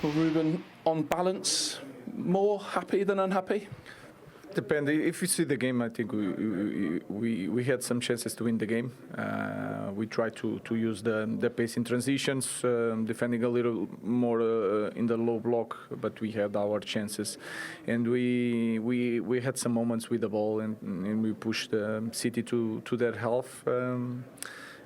Well, Ruben, on balance, more happy than unhappy? Depends. If you see the game, I think we had some chances to win the game. We tried to use the pace in transitions, defending a little more in the low block, but we had our chances, and we had some moments with the ball, and we pushed City to their half.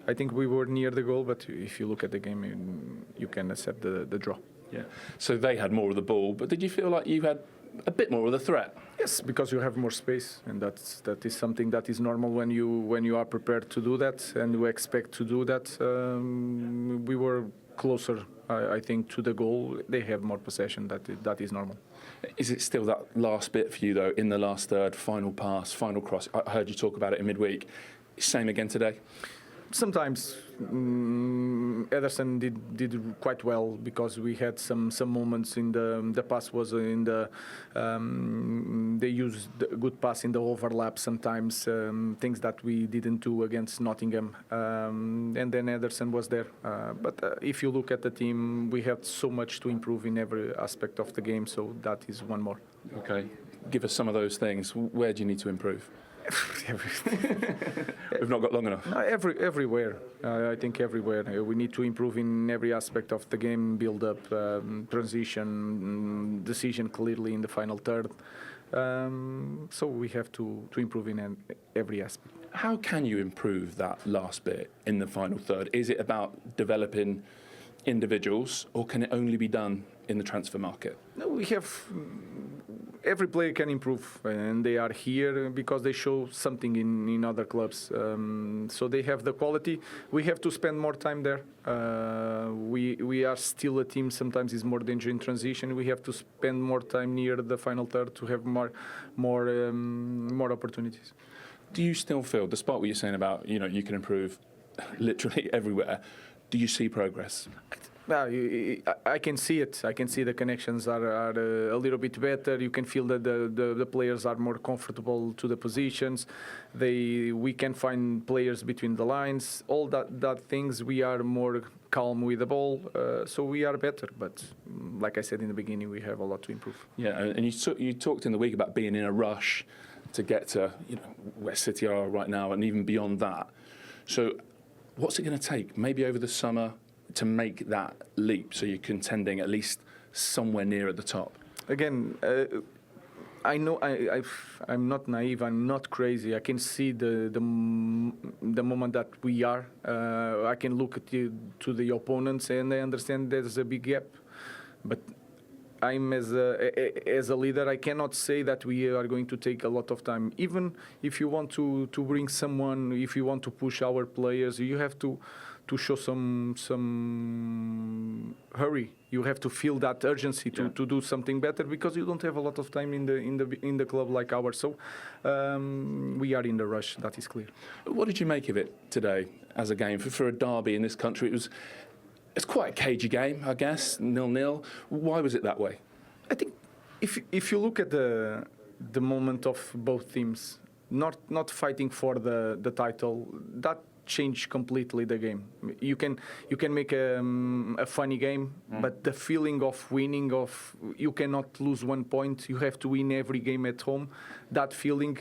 I think we were near the goal, but if you look at the game, you can accept the draw. Yeah. So they had more of the ball, but did you feel like you had a bit more of the threat? Yes, because you have more space, and that is something that is normal when you are prepared to do that and you expect to do that. We were closer, I think, to the goal. They have more possession. That is normal. Is it still that last bit for you though? In the last third, final pass, final cross. I heard you talk about it in midweek. Same again today. Sometimes Ederson did quite well because we had some moments in the pass was in the they used a good pass in the overlap sometimes, things that we didn't do against Nottingham, and then Ederson was there, but if you look at the team, we have so much to improve in every aspect of the game, so that is one more. Okay, give us some of those things. Where do you need to improve? We've not got long enough. No, everywhere. I think everywhere. We need to improve in every aspect of the game, build up, transition, decision clearly in the final third. So we have to improve in every aspect. How can you improve that last bit in the final third? Is it about developing individuals, or can it only be done in the transfer market? No, we have. Every player can improve, and they are here because they show something in other clubs. So they have the quality. We have to spend more time there. We are still a team. Sometimes is more danger in transition. We have to spend more time near the final third to have more opportunities. Do you still feel, despite what you're saying about you can improve literally everywhere, do you see progress? I can see it. I can see the connections are a little bit better. You can feel that the players are more comfortable to the positions. We can find players between the lines. All that things, we are more calm with the ball, so we are better. But like I said in the beginning, we have a lot to improve. Yeah, and you talked in the week about being in a rush to get to where City are right now, and even beyond that. So what's it going to take? Maybe over the summer, to make that leap, so you're contending at least somewhere near at the top? Again, I know I'm not naive. I'm not crazy. I can see the moment that we are. I can look to the opponents, and I understand there's a big gap. But I'm as a leader, I cannot say that we are going to take a lot of time. Even if you want to bring someone, if you want to push our players, you have to show some hurry. You have to feel that urgency to do something better, because you don't have a lot of time in the club like ours. So we are in the rush. That is clear. What did you make of it today as a game for a derby in this country? It's quite a cagey game, I guess, 0-0. Why was it that way? I think if you look at the moment of both teams, not fighting for the title, that changed completely the game. You can make a funny game, but the feeling of winning, you cannot lose 1 point. You have to win every game at home. That feeling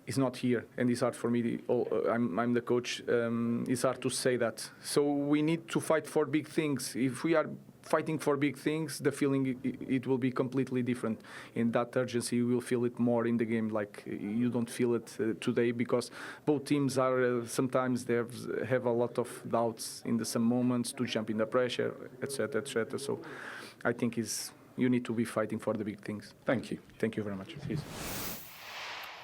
is not here, and it's hard for me. I'm the coach. It's hard to say that. So we need to fight for big things. If we are fighting for big things, the feeling it will be completely different. In that urgency, you will feel it more in the game. Like you don't feel it today, because both teams are sometimes they have a lot of doubts in some moments to jump in the pressure, etc., etc. So I think you need to be fighting for the big things. Thank you. Thank you very much. Cheers.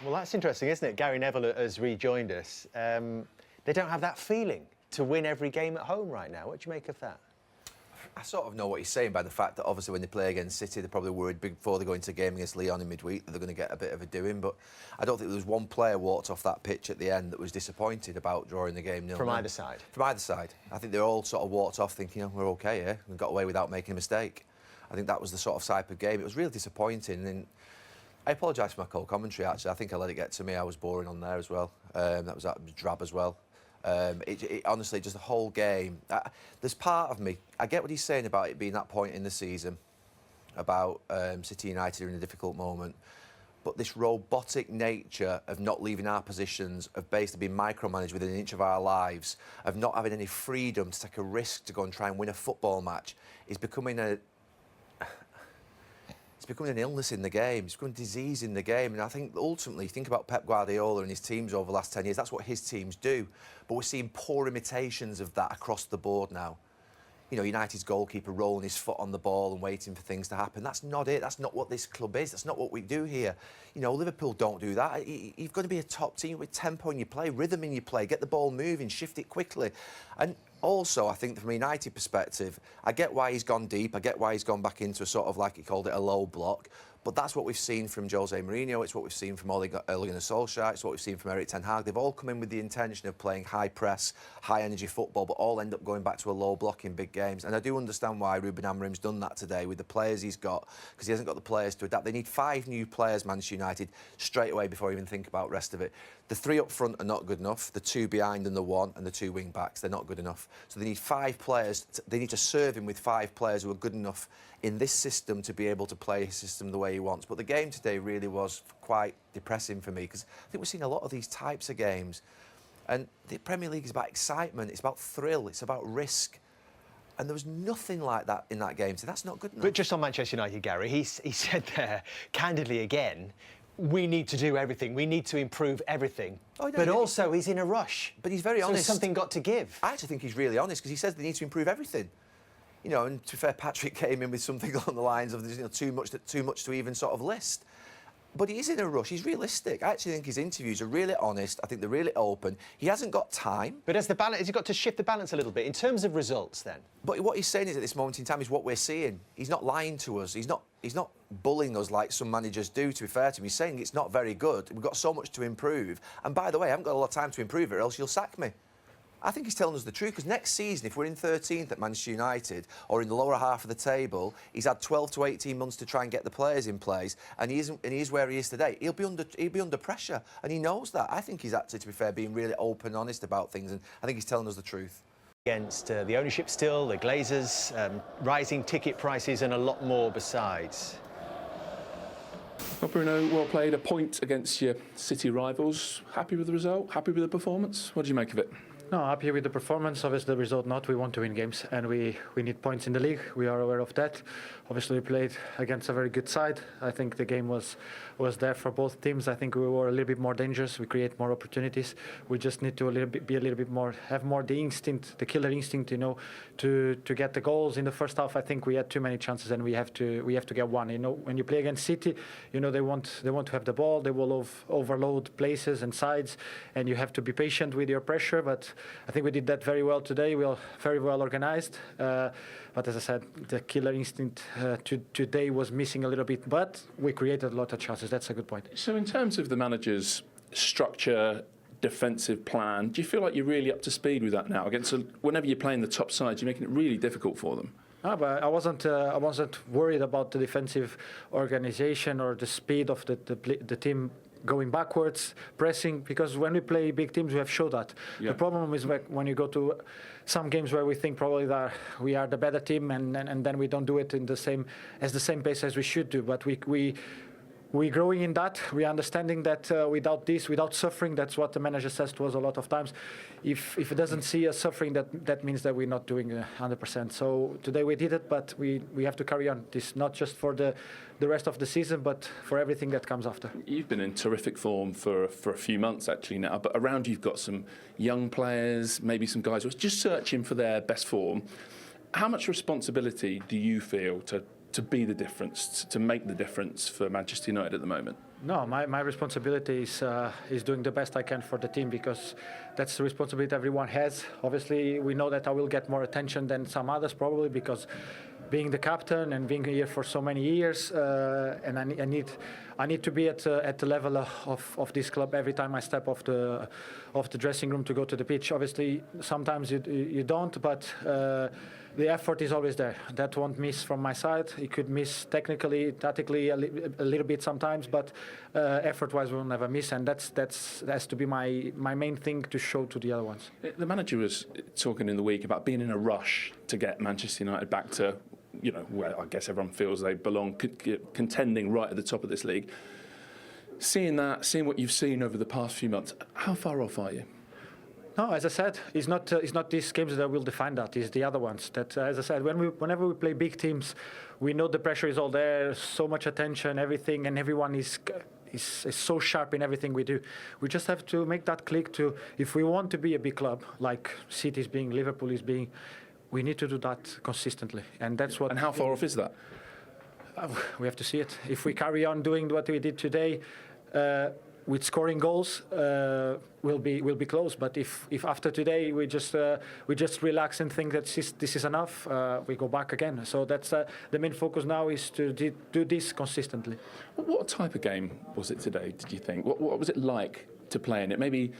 Well, that's interesting, isn't it? Gary Neville has rejoined us. They don't have that feeling to win every game at home right now. What do you make of that? I sort of know what he's saying by the fact that obviously when they play against City, they're probably worried before they go into a game against Lyon in midweek that they're going to get a bit of a doing. But I don't think there was one player walked off that pitch at the end that was disappointed about drawing the game 0-0. From either side? From either side. I think they all sort of walked off thinking, we're OK here. We got away without making a mistake. I think that was the sort of type of game. It was really disappointing. And I apologise for my cold commentary, actually. I think I let it get to me. I was boring on there as well. That was drab as well. Honestly, just the whole game. There's part of me, I get what he's saying about it being that point in the season, about City United are in a difficult moment. But this robotic nature of not leaving our positions, of basically being micromanaged within an inch of our lives, of not having any freedom to take a risk to go and try and win a football match, is becoming an illness in the game. It's becoming a disease in the game. And I think ultimately, think about Pep Guardiola and his teams over the last 10 years, that's what his teams do. But we're seeing poor imitations of that across the board now. You know, United's goalkeeper rolling his foot on the ball and waiting for things to happen. That's not it. That's not what this club is. That's not what we do here. You know, Liverpool don't do that. You've got to be a top team with tempo in your play, rhythm in your play, get the ball moving, shift it quickly. And also, I think from a United perspective, I get why he's gone deep. I get why he's gone back into a sort of, like he called it, a low block. But that's what we've seen from Jose Mourinho. It's what we've seen from Ole Gunnar Solskjaer. It's what we've seen from Erik ten Hag. They've all come in with the intention of playing high press, high energy football, but all end up going back to a low block in big games. And I do understand why Ruben Amorim's done that today with the players he's got, because he hasn't got the players to adapt. They need 5 new players, Manchester United, straight away before you even think about the rest of it. The 3 up front are not good enough. The 2 behind and the 1 and the 2 wing backs, they're not good enough. So they need 5 players. They need to serve him with 5 players who are good enough in this system to be able to play his system the way he wants. But the game today really was quite depressing for me, because I think we've seen a lot of these types of games. And the Premier League is about excitement, it's about thrill, it's about risk. And there was nothing like that in that game, so that's not good enough. But just on Manchester United, Gary, he said there, candidly again, we need to do everything, we need to improve everything. Oh, no, but also, he's in a rush. But he's very honest. So something got to give. I actually think he's really honest, because he says they need to improve everything. You know, and to be fair, Patrick came in with something along the lines of, you know, too much to even sort of list. But he is in a rush. He's realistic. I actually think his interviews are really honest. I think they're really open. He hasn't got time. But has he got to shift the balance a little bit in terms of results then? But what he's saying is, at this moment in time, is what we're seeing. He's not lying to us. He's not bullying us like some managers do, to be fair to him. He's saying it's not very good. We've got so much to improve. And by the way, I haven't got a lot of time to improve it, or else you'll sack me. I think he's telling us the truth, because next season, if we're in 13th at Manchester United or in the lower half of the table, he's had 12 to 18 months to try and get the players in place, and he is where he is today. He'll be under pressure, and he knows that. I think he's actually, to be fair, being really open and honest about things, and I think he's telling us the truth. Against the ownership still, the Glazers, rising ticket prices and a lot more besides. Well, Bruno, well played. A point against your City rivals. Happy with the result? Happy with the performance? What do you make of it? No, happy with the performance. Obviously, the result not. We want to win games, and we need points in the league. We are aware of that. Obviously, we played against a very good side. I think the game was there for both teams. I think we were a little bit more dangerous. We create more opportunities. We just need to be a little bit more, have more the instinct, the killer instinct, you know, to get the goals. In the first half, I think we had too many chances, and we have to get one. You know, when you play against City, you know they want to have the ball. They will overload places and sides, and you have to be patient with your pressure. But I think we did that very well today. We are very well organized. But as I said, the killer instinct today was missing a little bit. But we created a lot of chances. That's a good point. So in terms of the manager's structure, defensive plan, do you feel like you're really up to speed with that now? Whenever you're playing the top sides, you're making it really difficult for them. But I wasn't worried about the defensive organisation or the speed of the team going backwards, pressing, because when we play big teams, we have shown that. Yeah. The problem is when you go to some games where we think probably that we are the better team, and then we don't do it in the same pace as we should do. But we're growing in that. We're understanding that without suffering, that's what the manager says to us a lot of times. If it doesn't see us suffering, that means that we're not doing 100%. So today we did it, but we have to carry on this, not just for the rest of the season, but for everything that comes after. You've been in terrific form for a few months actually now, but around you've got some young players, maybe some guys who are just searching for their best form. How much responsibility do you feel to be the difference, to make the difference for Manchester United at the moment? No, my responsibility is doing the best I can for the team, because that's the responsibility everyone has. Obviously, we know that I will get more attention than some others probably, because being the captain and being here for so many years, and I need to be at the level of this club every time I step off the dressing room to go to the pitch. Obviously, sometimes you don't, but the effort is always there. That won't miss from my side. It could miss technically, tactically a little bit sometimes, but effort-wise we'll never miss, and that has to be my main thing to show to the other ones. The manager was talking in the week about being in a rush to get Manchester United back to, where I guess everyone feels they belong, contending right at the top of this league. Seeing what you've seen over the past few months, how far off are you? No, as I said, it's not these games that will define that. It's the other ones. That, as I said, whenever we play big teams, we know the pressure is all there, so much attention, everything, and everyone is so sharp in everything we do. We just have to make that click to, if we want to be a big club, like City is being, Liverpool is being, we need to do that consistently, and that's what. And how far off is that? We have to see it. If we carry on doing what we did today, with scoring goals, we'll be close. But if after today we just relax and think that this is enough, we go back again. So that's the main focus now, is to do this consistently. What type of game was it today, did you think? What was it like to play in it? Maybe,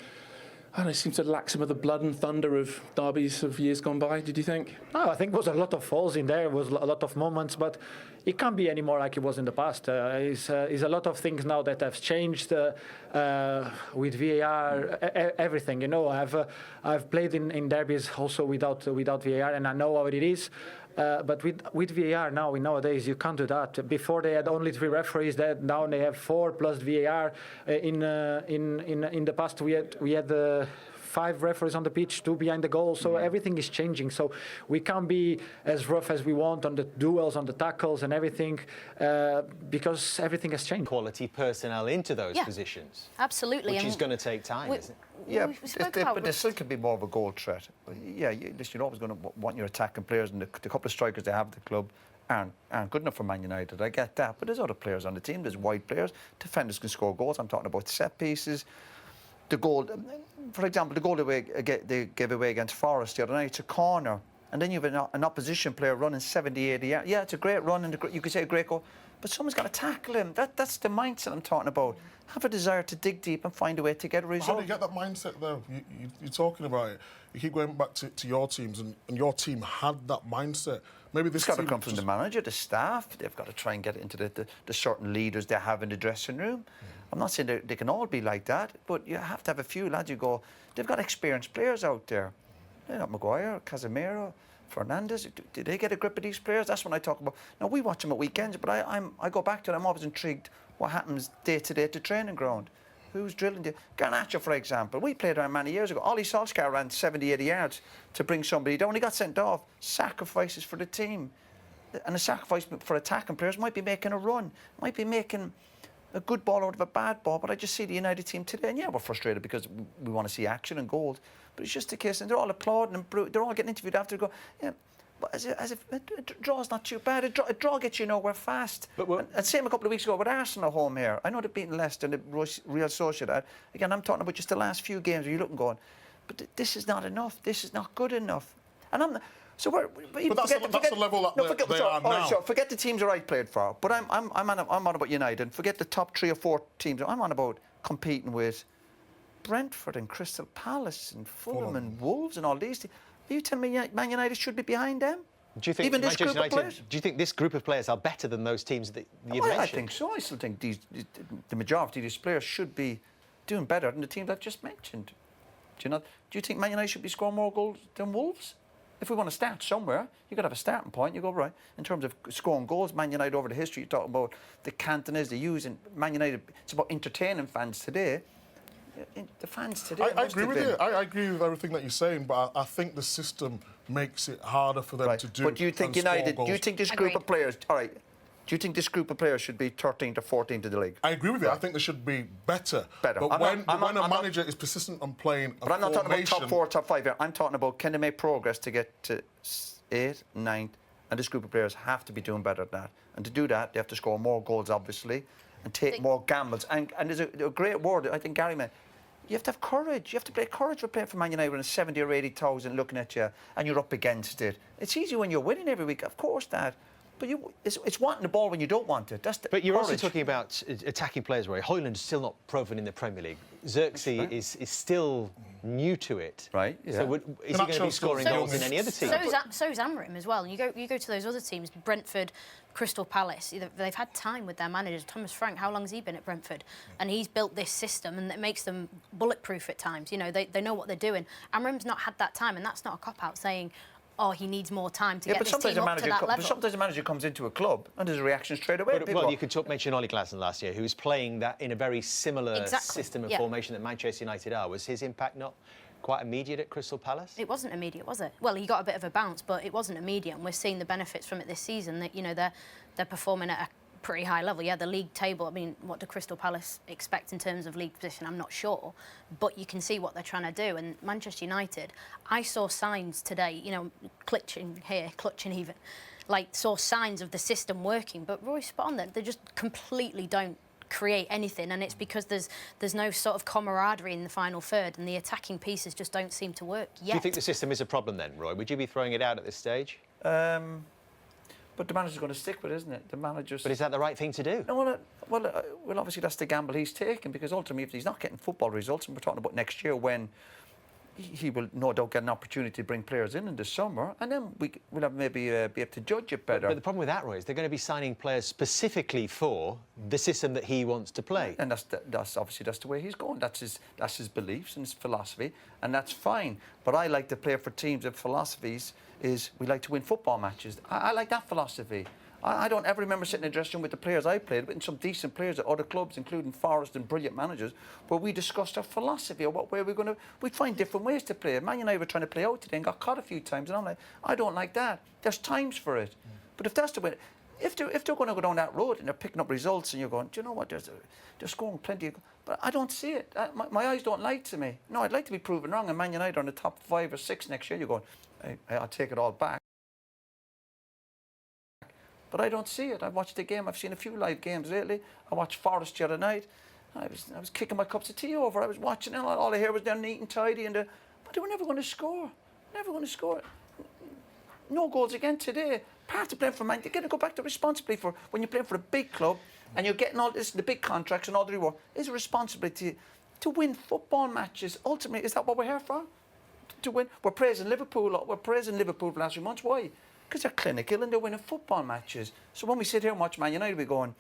I don't know, it seemed to lack some of the blood and thunder of derbies of years gone by, did you think? No, I think there was a lot of falls in there, there was a lot of moments, but it can't be any more like it was in the past. It's a lot of things now that have changed with VAR, everything. I've played in derbies also without VAR, and I know how it is. But with VAR nowadays you can't do that. Before they had only 3 referees. Now they have 4 plus VAR. In the past we had 5 referees on the pitch, 2 behind the goal. So everything is changing. So we can't be as rough as we want on the duels, on the tackles, and everything, because everything has changed. Quality personnel into those positions. Absolutely. Which is going to take time, isn't it? Yeah, but there still could be more of a goal threat. Yeah, you're always going to want your attacking players, and the couple of strikers they have at the club aren't good enough for Man United. I get that, but there's other players on the team. There's wide players. Defenders can score goals. I'm talking about set pieces. The goal, for example, the goal they gave away against Forest the other night, it's a corner, and then you have an opposition player running 70, 80 yards. Yeah, it's a great run, and you could say a great goal, but someone's got to tackle him. That's the mindset I'm talking about. Have a desire to dig deep and find a way to get a result. How do you get that mindset, though? You're talking about it. You keep going back to your teams, and your team had that mindset. Maybe this it's got to come from the manager, the staff. They've got to try and get it into the certain leaders they have in the dressing room. I'm not saying they can all be like that, but you have to have a few lads. You go, they've got experienced players out there. Maguire, Casemiro, Fernandes. Did they get a grip of these players? That's what I talk about. Now we watch them at weekends, but I go back to it. I'm always intrigued what happens day to day at the training ground. Who's drilling? Garnacho, for example. We played around many years ago. Ollie Solskjaer ran 70, 80 yards to bring somebody down. He got sent off. Sacrifices for the team. And a sacrifice for attacking players might be making a run, might be making a good ball out of a bad ball. But I just see the United team today, and yeah, we're frustrated because we want to see action and goals. But it's just a case, and they're all applauding and they're all getting interviewed after. Go, yeah, but as if a draw's not too bad. A draw gets you nowhere fast. And same a couple of weeks ago with Arsenal at home here. I know they've beaten Leicester and the Real Sociedad. Again, I'm talking about just the last few games where you're looking going, but this is not enough. This is not good enough. And I'm. So we're. But that's the level that they are now. So forget the teams that I played for. But I'm on about United. Forget the top 3 or 4 teams. I'm on about competing with Brentford and Crystal Palace and Fulham and Wolves and all these teams. Are you telling me Man United should be behind them? Do you think even this group of players? Do you think this group of players are better than those teams that you've mentioned? I think so. I still think the majority of these players should be doing better than the teams I've just mentioned. Do you think Man United should be scoring more goals than Wolves? If we want to start somewhere, you've got to have a starting point. You go, right, in terms of scoring goals, Man United over the history, you're talking about the Cantonese, the U's, and Man United, it's about entertaining fans today. The fans today. I agree with you. I agree with everything that you're saying, but I think the system makes it harder for them to do. But do you think United? Do you think this group of players? All right. Do you think this group of players should be 13th or 14th in the league? I agree with you. I think they should be better. But when a manager is persistent on playing a formation... But I'm not talking about top 4, top 5 here. I'm talking about can they make progress to get to 8th, 9th, and this group of players have to be doing better than that. And to do that, they have to score more goals, obviously, and take more gambles. And there's a great word, I think Gary meant, you have to have courage. You have to play courage for playing for Man United when it's 70 or 80,000 looking at you and you're up against it. It's easy when you're winning every week, of course that. But it's wanting the ball when you don't want it. That's the But you're courage. also talking about attacking players, Roy. Højlund's still not proven in the Premier Legue. Xerxes is still new to it. Right, yeah. So is he going to be scoring goals in any other team? So's Amorim as well. And you go to those other teams, Brentford, Crystal Palace. They've had time with their managers. Thomas Frank, how long has he been at Brentford? And he's built this system, and it makes them bulletproof at times. You know, they know what they're doing. Amorim's not had that time, and that's not a cop-out saying, oh, he needs more time to get this team up to that level. But sometimes a manager comes into a club and there's a reaction straight away. Well, you could mention Ollie Glasson last year, who was playing that in a very similar system and formation that Manchester United are. Was his impact not quite immediate at Crystal Palace? It wasn't immediate, was it? Well, he got a bit of a bounce, but it wasn't immediate, and we're seeing the benefits from it this season. That, you know, they're performing at a pretty high level. Yeah, the league table, I mean, what do Crystal Palace expect in terms of league position? I'm not sure, but you can see what they're trying to do. And Manchester United, I saw signs today, you know, clutching even, like saw signs of the system working, but Roy's spot on that. They just completely don't create anything, and it's because there's no sort of camaraderie in the final third, and the attacking pieces just don't seem to work yet. Do you think the system is a problem then, Roy? Would you be throwing it out at this stage? But the manager's going to stick with it, isn't it? The manager's... But is that the right thing to do? No, well, obviously that's the gamble he's taking, because ultimately if he's not getting football results, and we're talking about next year when he will no doubt get an opportunity to bring players in the summer, and then we'll have maybe be able to judge it better. But the problem with that, Roy, is they're going to be signing players specifically for the system that he wants to play. And that's obviously that's the way he's going. That's his beliefs and his philosophy, and that's fine. But I like to play for teams that philosophies is we like to win football matches. I like that philosophy. I don't ever remember sitting in a dressing room with the players I played with and some decent players at other clubs, including Forest and brilliant managers, where we discussed our philosophy or what way we're going to... We'd find different ways to play. Man United were trying to play out today and got caught a few times, and I'm like, I don't like that. There's times for it. But if that's the way... If they're going to go down that road and they're picking up results and you're going, do you know what, they're scoring plenty of... But I don't see it. My eyes don't lie to me. No, I'd like to be proven wrong, and Man United are in the top 5 or 6 next year. You're going, I'll take it all back. But I don't see it. I've watched the game. I've seen a few live games lately. I watched Forest the other night. I was kicking my cups of tea over. I was watching it. All I hear was they're neat and tidy. But they were never going to score. Never going to score. No goals again today. Part of playing for Man, you're going to go back to responsibility for when you're playing for a big club and you're getting all this, the big contracts and all the reward. Is a responsibility to win football matches. Ultimately, is that what we're here for? To win. We're praising Liverpool. We're praising Liverpool for the last few months. Why? Because they're clinical and they're winning football matches. So when we sit here and watch Man United, we're going,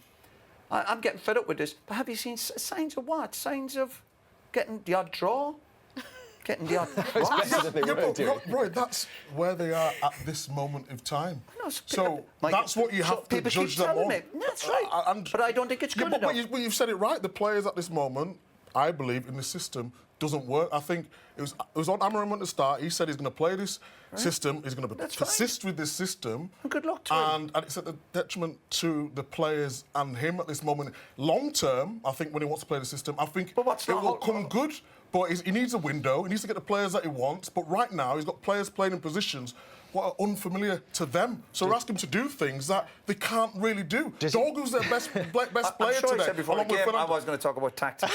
I'm getting fed up with this. But have you seen signs of what? Signs of getting the odd draw? Getting the odd... Roy, that's where they are at this moment of time. So that's what you have to judge them on. That's right. But I don't think it's good enough. But you've said it right. The players at this moment, I believe, in the system doesn't work. I think it was on Amorim at the start. He said he's going to play this system. He's going to persist with this system. And good luck to him. And it's at the detriment to the players and him at this moment. Long term, I think when he wants to play the system, I think it will come good. But he needs a window. He needs to get the players that he wants. But right now, he's got players playing in positions what are unfamiliar to them. So we're asking him to do things that they can't really do. Dorgu's their best player I'm sure today. He said before the game, I was going to talk about tactics.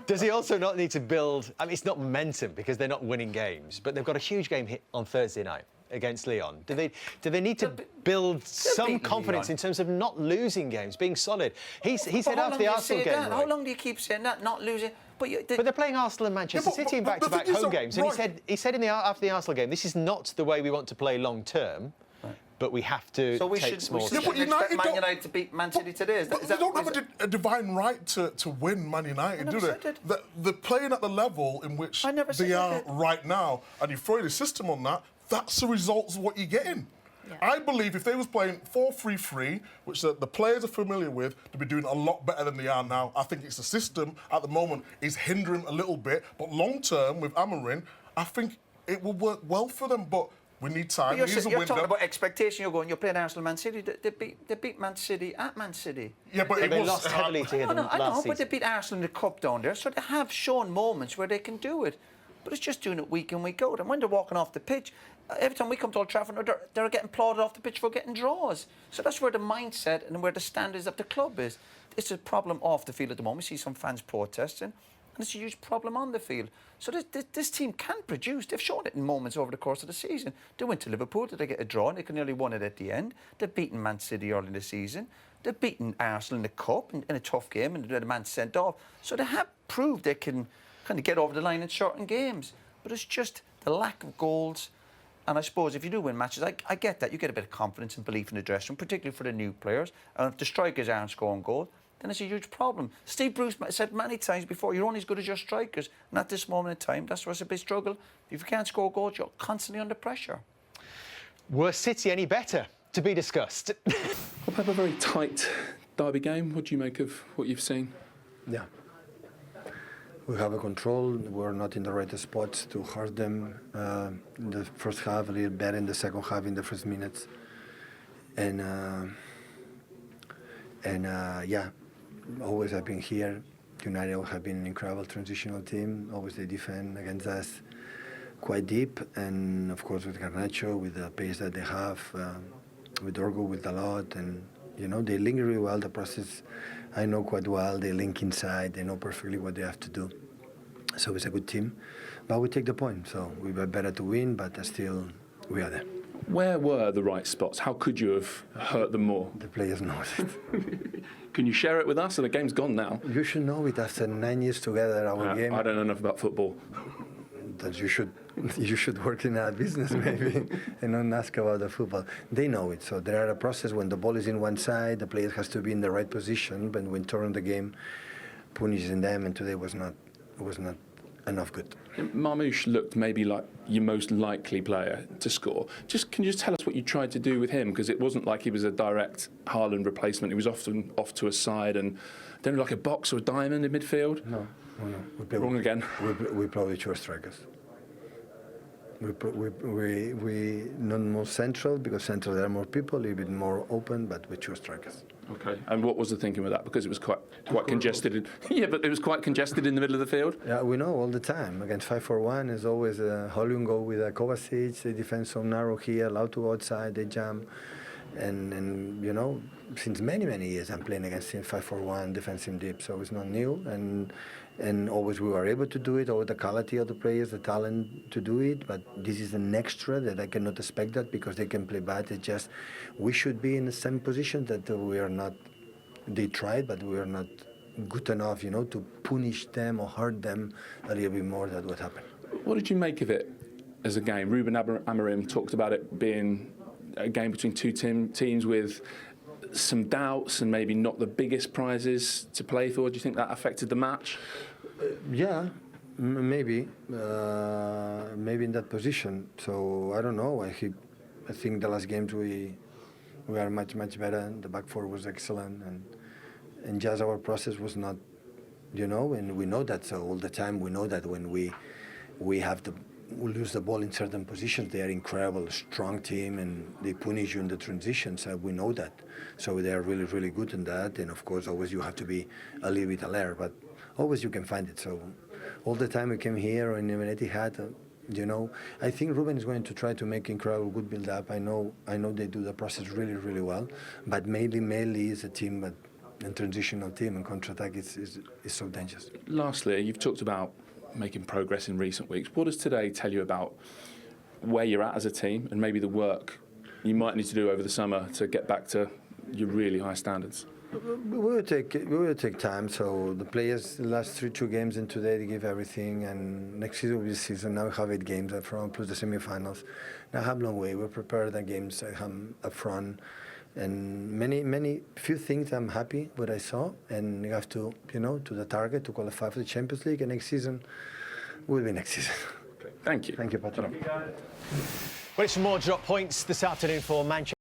Does he also not need to build... I mean, it's not momentum because they're not winning games, but they've got a huge game on Thursday night against Lyon. Do they need to build some confidence in terms of not losing games, being solid? He said after the Arsenal game... How long do you keep saying that, not losing... But they're playing Arsenal and Manchester City in back-to-back home games, and he said after the Arsenal game, this is not the way we want to play long term, but we have to take small steps. We should expect Man United to beat Man City today. They don't have a divine right to win Man United, do they? They're playing at the level in which they are right now, and you throw the system on that. That's the results of what you're getting. Yeah. I believe if they was playing 4-3-3, which the players are familiar with, they'd be doing a lot better than they are now. I think it's the system at the moment is hindering a little bit, but long term with Amorim, I think it will work well for them. But we need time. You're talking about expectation. You're playing Arsenal, Man City. They beat Man City at Man City. Yeah, but they lost heavily to them last season. But they beat Arsenal in the cup down there, so they have shown moments where they can do it. But it's just doing it week in, week out. And when they're walking off the pitch, every time we come to Old Trafford, they're getting applauded off the pitch for getting draws. So that's where the mindset and where the standards of the club is. It's a problem off the field at the moment. We see some fans protesting, and it's a huge problem on the field. So this team can produce. They've shown it in moments over the course of the season. They went to Liverpool, did they get a draw, and they nearly won it at the end. They've beaten Man City early in the season. They've beaten Arsenal in the Cup in a tough game, and they had a man sent off. So they have proved they can kind of get over the line in certain games. But it's just the lack of goals. And I suppose if you do win matches, I get that. You get a bit of confidence and belief in the dressing room, particularly for the new players. And if the strikers aren't scoring goals, then it's a huge problem. Steve Bruce said many times before, you're only as good as your strikers. And at this moment in time, that's where it's a big struggle. If you can't score goals, you're constantly under pressure. Were City any better? To be discussed. We'll have a very tight derby game. What do you make of what you've seen? Yeah. We have a control. We're not in the right spots to hurt them. In the first half, a little better in the second half, in the first minutes. And yeah, always have been here. United have been an incredible transitional team. Always they defend against us quite deep. And of course with Garnacho, with the pace that they have, with Orgo, with a lot. And you know, they link really well. The process I know quite well. They link inside. They know perfectly what they have to do. So it's a good team. But we take the point. So we were better to win, but still we are there. Where were the right spots? How could you have hurt them more? The players know it. Can you share it with us? And the game's gone now. You should know it after 9 years together, our game. I don't know enough about football. That you should work in that business maybe and not ask about the football. They know it. So there are a process when the ball is in one side, the player has to be in the right position, but when turn the game punishing them, and today was not enough good. Marmoush looked maybe like your most likely player to score. Can you just tell us what you tried to do with him? Because it wasn't like he was a direct Haaland replacement. He was often off to a side and don't like a box or a diamond in midfield. No. Wrong again. We play with two strikers. We not more central, because central there are more people, a little bit more open, but with two strikers. Okay. And what was the thinking with that? Because it was quite congested. Yeah, but it was quite congested in the middle of the field. Yeah, we know all the time. Against 5-4-1, is always Hollywood go with a Kovacic. They defend so narrow here, allowed to go outside. They jump, and you know, since many years I'm playing against him 5-4-1 defensive deep. So it's not new, and always we were able to do it. Over the quality of the players, the talent to do it. But this is an extra that I cannot expect that because they can play bad. It's just we should be in the same position that we are not. They tried, but we are not good enough, you know, to punish them or hurt them a little bit more than what happened. What did you make of it as a game? Ruben Amorim talked about it being a game between two teams with some doubts and maybe not the biggest prizes to play for. Do you think that affected the match? Yeah, maybe in that position. So I don't know. I think the last games we are much better. The back four was excellent, and just our process was not, you know, and we know that. So all the time we know that when we lose the ball in certain positions, they are incredible, strong team, and they punish you in the transitions. We know that. So they are really good in that. And of course, always you have to be a little bit alert, but always you can find it. So all the time we came here and Etihad, you know, I think Ruben is going to try to make incredible good build up. I know they do the process really well, but mainly is a team, but a transitional team, and counter-attack is so dangerous. Lastly, you've talked about making progress in recent weeks. What does today tell you about where you're at as a team and maybe the work you might need to do over the summer to get back to your really high standards? We will take time. So the players, the last two games and today, they give everything. And next season will be season. Now we have 8 games up front plus the semi-finals. Now have a long way. We prepare the games up front. And few things I'm happy what I saw, and you have to, you know, to the target to qualify for the Champions League, and next season will be next season. Okay. Thank you. Thank you, Patrick. Well, it's some more drop points this afternoon for Manchester.